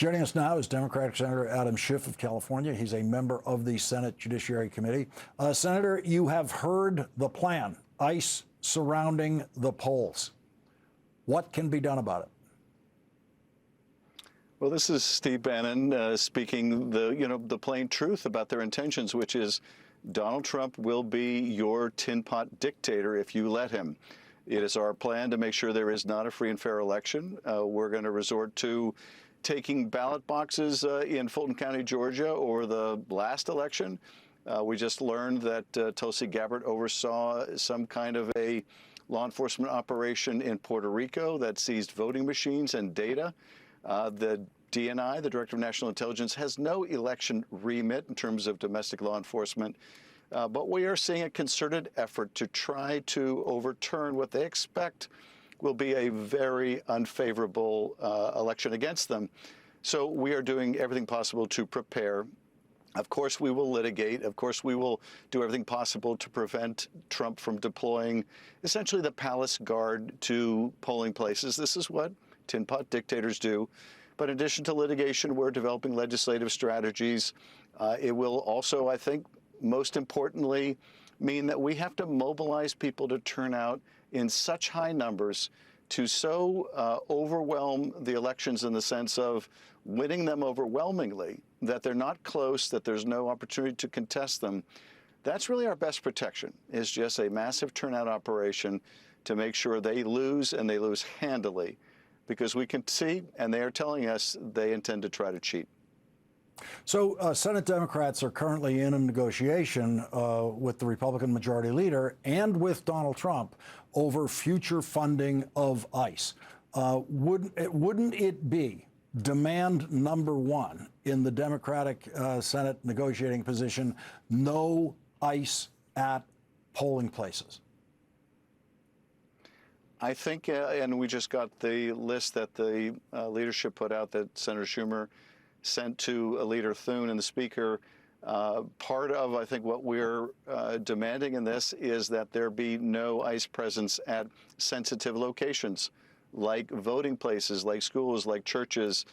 Joining us now is Democratic Senator Adam Schiff of California. He's a member of the Senate Judiciary Committee. Senator, you have heard the plan, ICE surrounding the polls. What can be done about it? Well, this is Steve Bannon speaking the plain truth about their intentions, which is Donald Trump will be your tin pot dictator if you let him. It is our plan to make sure there is not a free and fair election. We're going to resort to taking ballot boxes in Fulton County, Georgia, or the last election. We just learned that Tulsi Gabbard oversaw some kind of a law enforcement operation in Puerto Rico that seized voting machines and data. The DNI, the Director of National Intelligence, has no election remit in terms of domestic law enforcement. But we are seeing a concerted effort to try to overturn what they expect will be a very unfavorable election against them. So we are doing everything possible to prepare. Of course, we will litigate. Of course, we will do everything possible to prevent Trump from deploying essentially the palace guard to polling places. This is what tin pot dictators do. But in addition to litigation, we're developing legislative strategies. It will also, I think, most importantly, mean that we have to mobilize people to turn out in such high numbers to so overwhelm the elections in the sense of winning them overwhelmingly, that they're not close, that there's no opportunity to contest them. That's really our best protection, is just a massive turnout operation to make sure they lose, and they lose handily, because we can see, and they are telling us, they intend to try to cheat. So Senate Democrats are currently in a negotiation with the Republican Majority Leader and with Donald Trump over future funding of ICE. Wouldn't it be demand number one in the Democratic Senate negotiating position, no ICE at polling places? I think, and we just got the list that the leadership put out that Senator Schumer sent to Leader Thune and the Speaker. Part of, I think, what we're demanding in this is that there be no ICE presence at sensitive locations, like voting places, like schools, like churches.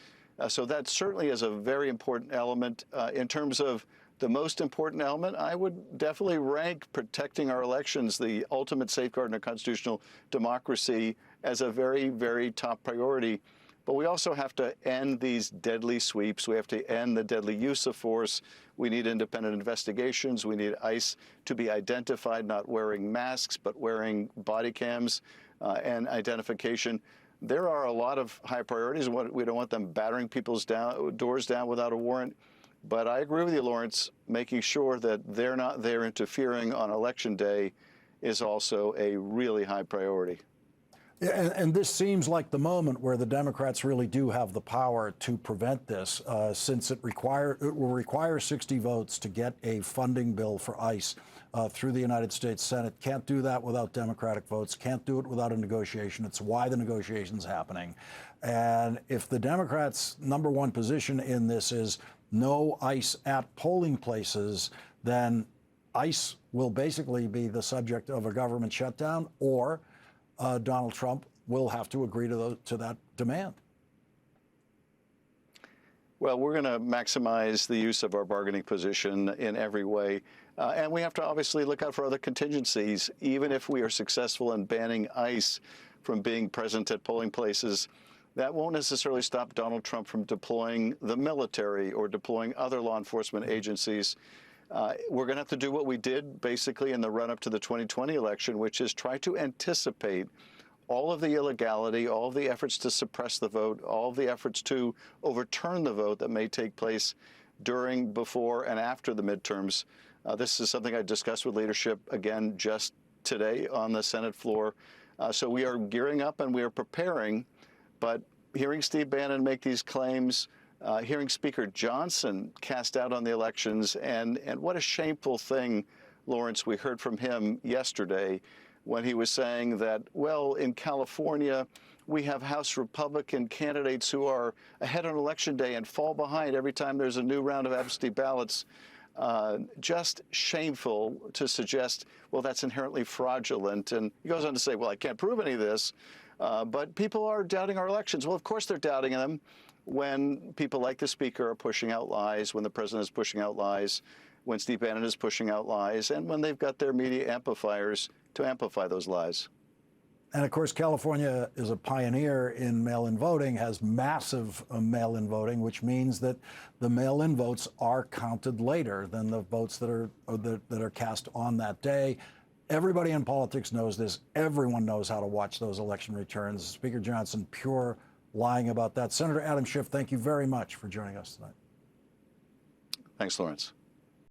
So that certainly is a very important element. In terms of the most important element, I would definitely rank protecting our elections, the ultimate safeguard in a constitutional democracy, as a very, very top priority. But we also have to end these deadly sweeps. We have to end the deadly use of force. We need independent investigations. We need ICE to be identified, not wearing masks, but wearing body cams and identification. There are a lot of high priorities. We don't want them battering people's doors down without a warrant. But I agree with you, Lawrence, making sure that they're not there interfering on Election Day is also a really high priority. Yeah, and this seems like the moment where the Democrats really do have the power to prevent this, since it will require 60 votes to get a funding bill for ICE through the United States Senate. Can't do that without Democratic votes. Can't do it without a negotiation. It's why the negotiation's happening. And if the Democrats' number one position in this is no ICE at polling places, then ICE will basically be the subject of a government shutdown, or Donald Trump will have to agree to that demand. Well, we're going to maximize the use of our bargaining position in every way. And we have to obviously look out for other contingencies. Even if we are successful in banning ICE from being present at polling places, that won't necessarily stop Donald Trump from deploying the military or deploying other law enforcement agencies. We're going to have to do what we did basically in the run-up to the 2020 election, which is try to anticipate all of the illegality, all of the efforts to suppress the vote, all of the efforts to overturn the vote that may take place during, before, and after the midterms. This is something I discussed with leadership again just today on the Senate floor. So we are gearing up and we are preparing, but hearing Steve Bannon make these claims, hearing Speaker Johnson cast doubt on the elections, and what a shameful thing, Lawrence, we heard from him yesterday when he was saying that, well, in California, we have House Republican candidates who are ahead on Election Day and fall behind every time there's a new round of absentee ballots. Just shameful to suggest, well, that's inherently fraudulent. And he goes on to say, well, I can't prove any of this. But people are doubting our elections. Well, of course they're doubting them when people like the Speaker are pushing out lies, when the President is pushing out lies, when Steve Bannon is pushing out lies, and when they've got their media amplifiers to amplify those lies. And of course, California is a pioneer in mail-in voting, has massive mail-in voting, which means that the mail-in votes are counted later than the votes that are cast on that day. Everybody in politics knows this. Everyone knows how to watch those election returns. Speaker Johnson, pure lying about that. Senator Adam Schiff, thank you very much for joining us tonight. Thanks, Lawrence.